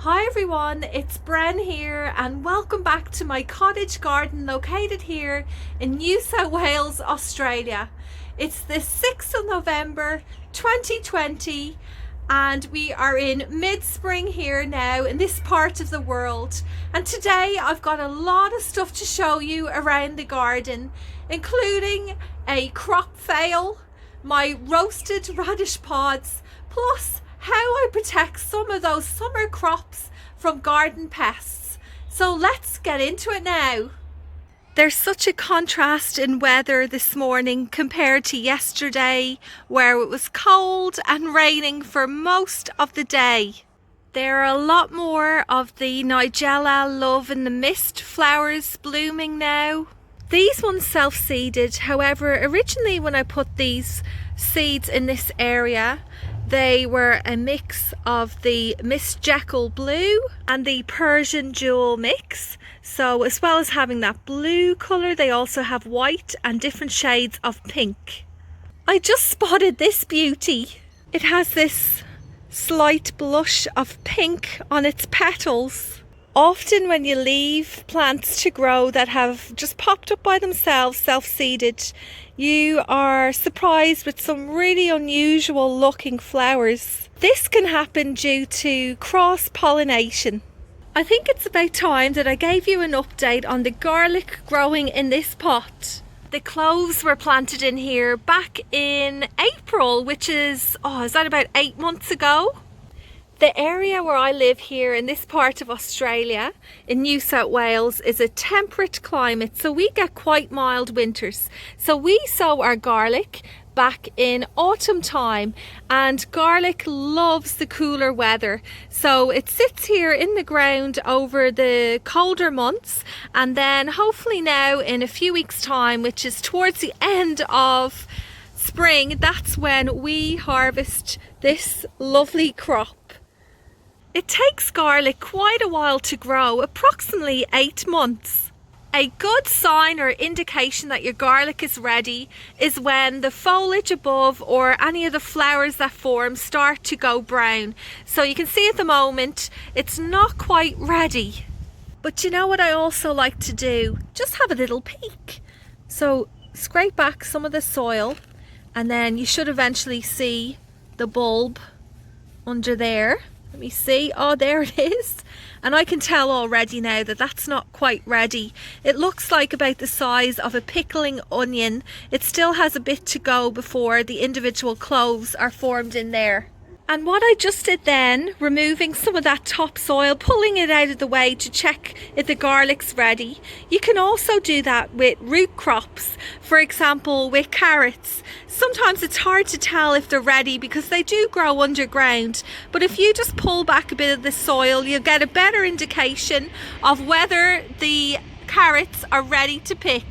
Hi everyone, it's Bren here and welcome back to my cottage garden located here in New South Wales, Australia. It's the 6th of November 2020 and we are in mid-spring here now in this part of the world, and today I've got a lot of stuff to show you around the garden, including a crop fail, my roasted radish pods, plus how I protect some of those summer crops from garden pests. So let's get into it now. There's such a contrast in weather this morning compared to yesterday, where it was cold and raining for most of the day. There are a lot more of the Nigella Love in the Mist flowers blooming now. These ones self-seeded, however, originally when I put these seeds in this area, they were a mix of the Miss Jekyll blue and the Persian jewel mix. So as well as having that blue colour, they also have white and different shades of pink. I just spotted this beauty. It has this slight blush of pink on its petals. Often when you leave plants to grow that have just popped up by themselves, self-seeded, you are surprised with some really unusual looking flowers. This can happen due to cross-pollination. I think it's about time that I gave you an update on the garlic growing in this pot. The cloves were planted in here back in April, which is that about 8 months ago? The area where I live here in this part of Australia, in New South Wales, is a temperate climate, so we get quite mild winters. So we sow our garlic back in autumn time, and garlic loves the cooler weather. So it sits here in the ground over the colder months, and then hopefully now in a few weeks time, which is towards the end of spring, that's when we harvest this lovely crop. It takes garlic quite a while to grow, approximately 8 months. A good sign or indication that your garlic is ready is when the foliage above or any of the flowers that form start to go brown. So you can see at the moment it's not quite ready. But you know what I also like to do? Just have a little peek. So scrape back some of the soil and then you should eventually see the bulb under there. Let me see. Oh, there it is. And I can tell already now that that's not quite ready. It looks like about the size of a pickling onion. It still has a bit to go before the individual cloves are formed in there. And what I just did then, removing some of that topsoil, pulling it out of the way to check if the garlic's ready. You can also do that with root crops, for example with carrots. Sometimes it's hard to tell if they're ready because they do grow underground, but if you just pull back a bit of the soil, you'll get a better indication of whether the carrots are ready to pick.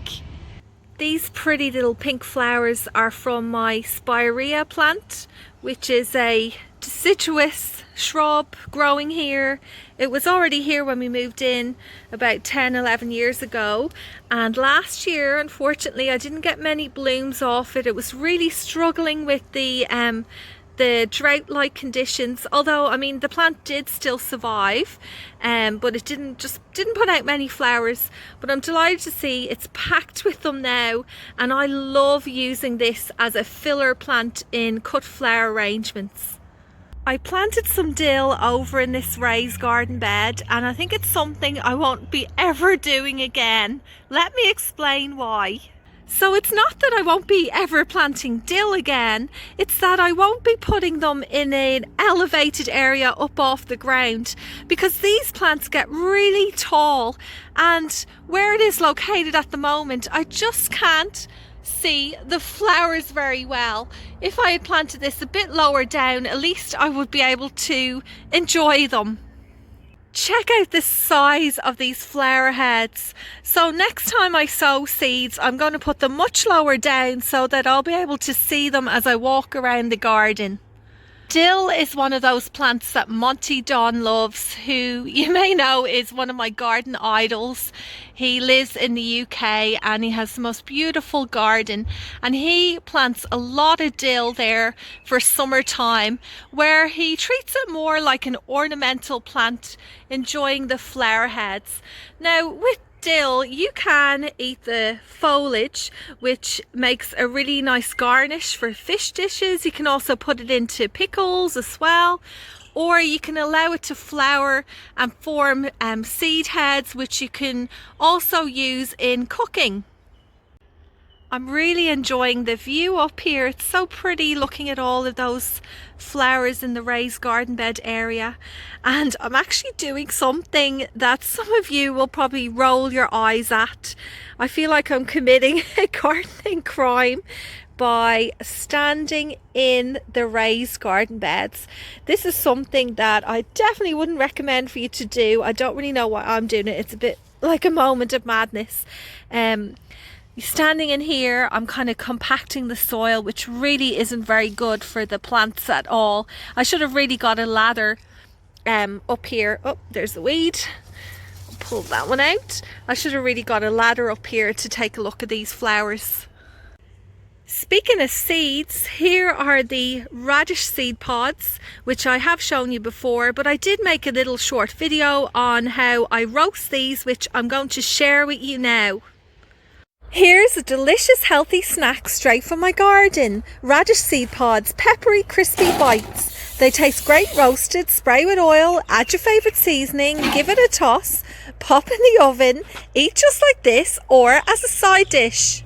These pretty little pink flowers are from my Spiraea plant, which is a deciduous shrub growing here. It was already here when we moved in about 10-11 years ago, and last year unfortunately I didn't get many blooms off it. It was really struggling with the drought-like conditions, although I mean the plant did still survive, but it didn't put out many flowers. But I'm delighted to see it's packed with them now, and I love using this as a filler plant in cut flower arrangements. I planted some dill over in this raised garden bed, and I think it's something I won't be ever doing again. Let me explain why. So it's not that I won't be ever planting dill again, it's that I won't be putting them in an elevated area up off the ground, because these plants get really tall, and where it is located at the moment I just can't see the flowers very well. If I had planted this a bit lower down, at least I would be able to enjoy them. Check out the size of these flower heads. So next time I sow seeds, I'm going to put them much lower down so that I'll be able to see them as I walk around the garden. Dill is one of those plants that Monty Don loves, who you may know is one of my garden idols. He lives in the UK and he has the most beautiful garden, and he plants a lot of dill there for summertime, where he treats it more like an ornamental plant, enjoying the flower heads. Now with dill, you can eat the foliage, which makes a really nice garnish for fish dishes. You can also put it into pickles as well, or you can allow it to flower and form seed heads, which you can also use in cooking. I'm really enjoying the view up here. It's so pretty looking at all of those flowers in the raised garden bed area. And I'm actually doing something that some of you will probably roll your eyes at. I feel like I'm committing a gardening crime by standing in the raised garden beds. This is something that I definitely wouldn't recommend for you to do. I don't really know why I'm doing it. It's a bit like a moment of madness. Standing in here, I'm kind of compacting the soil, which really isn't very good for the plants at all. I should have really got a ladder up here. Oh, there's the weed. I'll pull that one out. I should have really got a ladder up here to take a look at these flowers. Speaking of seeds, here are the radish seed pods, which I have shown you before, but I did make a little short video on how I roast these, which I'm going to share with you now. Here's a delicious healthy snack straight from my garden. Radish seed pods, peppery crispy bites. They taste great roasted. Spray with oil, add your favourite seasoning, give it a toss, pop in the oven, eat just like this or as a side dish.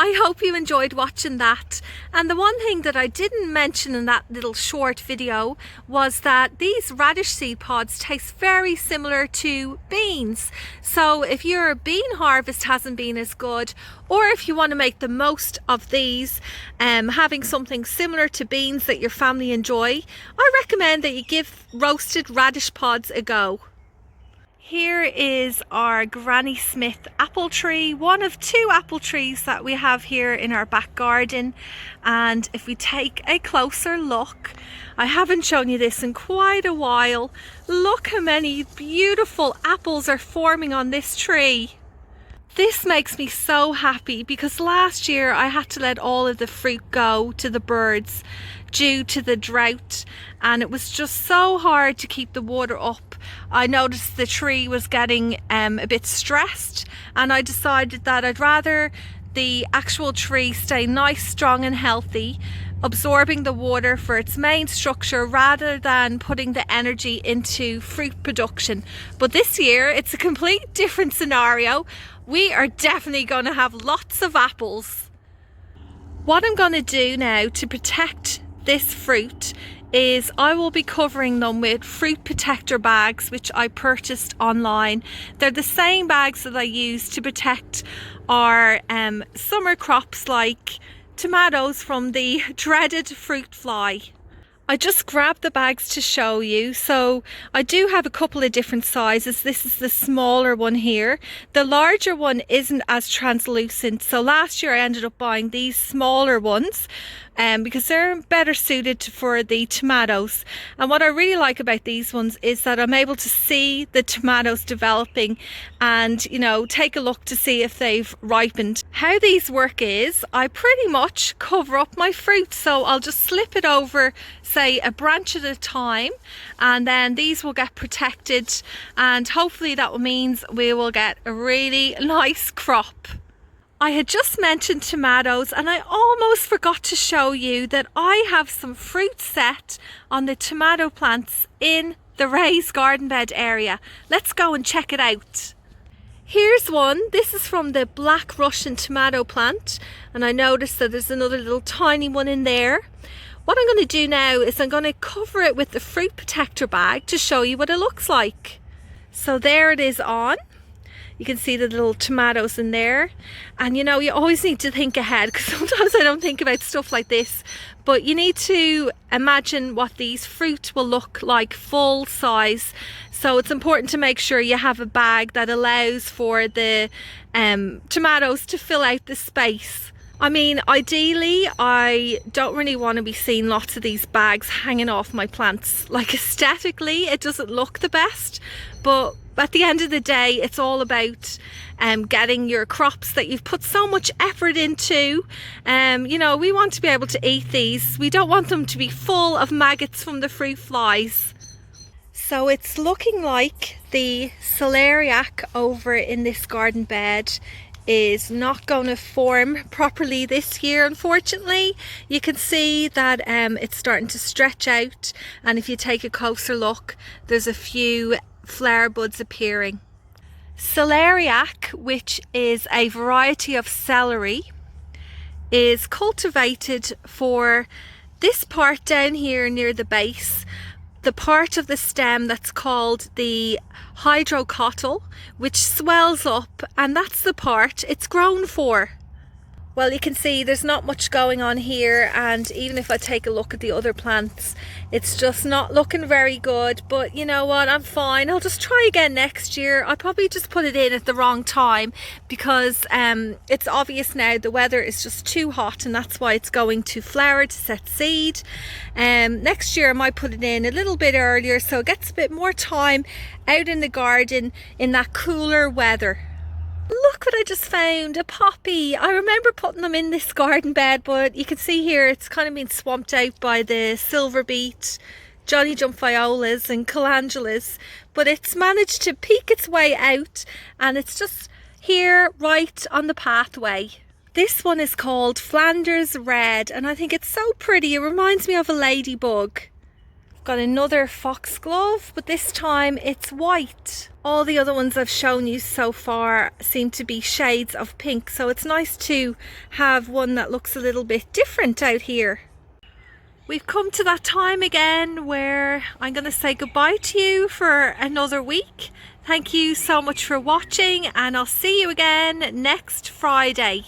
I hope you enjoyed watching that. And the one thing that I didn't mention in that little short video was that these radish seed pods taste very similar to beans. So if your bean harvest hasn't been as good, or if you want to make the most of these, having something similar to beans that your family enjoy, I recommend that you give roasted radish pods a go. Here is our Granny Smith apple tree, one of two apple trees that we have here in our back garden. And if we take a closer look, I haven't shown you this in quite a while. Look how many beautiful apples are forming on this tree. This makes me so happy because last year I had to let all of the fruit go to the birds due to the drought, and it was just so hard to keep the water up. I noticed the tree was getting a bit stressed, and I decided that I'd rather the actual tree stay nice, strong and healthy, absorbing the water for its main structure rather than putting the energy into fruit production. But this year it's a complete different scenario. We are definitely going to have lots of apples. What I'm going to do now to protect this fruit is I will be covering them with fruit protector bags, which I purchased online. They're the same bags that I use to protect our summer crops like tomatoes from the dreaded fruit fly. I just grabbed the bags to show you. So I do have a couple of different sizes. This is the smaller one here. The larger one isn't as translucent. So last year I ended up buying these smaller ones because they're better suited for the tomatoes. And what I really like about these ones is that I'm able to see the tomatoes developing and, you know, take a look to see if they've ripened. How these work is I pretty much cover up my fruit. So I'll just slip it over, say a branch at a time, and then these will get protected, and hopefully that means we will get a really nice crop. I had just mentioned tomatoes and I almost forgot to show you that I have some fruit set on the tomato plants in the raised garden bed area. Let's go and check it out. Here's one. This is from the Black Russian tomato plant, and I noticed that there's another little tiny one in there. What I'm going to do now is I'm going to cover it with the fruit protector bag to show you what it looks like. So there it is on. You can see the little tomatoes in there. And you know, you always need to think ahead, because sometimes I don't think about stuff like this. But you need to imagine what these fruit will look like full size. So it's important to make sure you have a bag that allows for the tomatoes to fill out the space. I mean, ideally, I don't really want to be seeing lots of these bags hanging off my plants. Like, aesthetically, it doesn't look the best, but at the end of the day, it's all about getting your crops that you've put so much effort into. You know, we want to be able to eat these. We don't want them to be full of maggots from the fruit flies. So it's looking like the celeriac over in this garden bed is not going to form properly this year, unfortunately. You can see that it's starting to stretch out, and if you take a closer look, there's a few flower buds appearing. Celeriac, which is a variety of celery, is cultivated for this part down here near the base, the part of the stem that's called the hydrocotyl, which swells up, and that's the part it's grown for. Well, you can see there's not much going on here, and even if I take a look at the other plants, it's just not looking very good. But you know what, I'm fine. I'll just try again next year. I probably just put it in at the wrong time because it's obvious now the weather is just too hot, and that's why it's going to flower to set seed. Next year I might put it in a little bit earlier so it gets a bit more time out in the garden in that cooler weather. Look what I just found, a poppy. I remember putting them in this garden bed, but you can see here it's kind of been swamped out by the silver beet, Johnny Jump violas and calendulas, but it's managed to peek its way out, and it's just here right on the pathway. This one is called Flanders Red, and I think it's so pretty. It reminds me of a ladybug. Got another foxglove, but this time it's white. All the other ones I've shown you so far seem to be shades of pink, so it's nice to have one that looks a little bit different out here. We've come to that time again where I'm going to say goodbye to you for another week. Thank you so much for watching, and I'll see you again next Friday.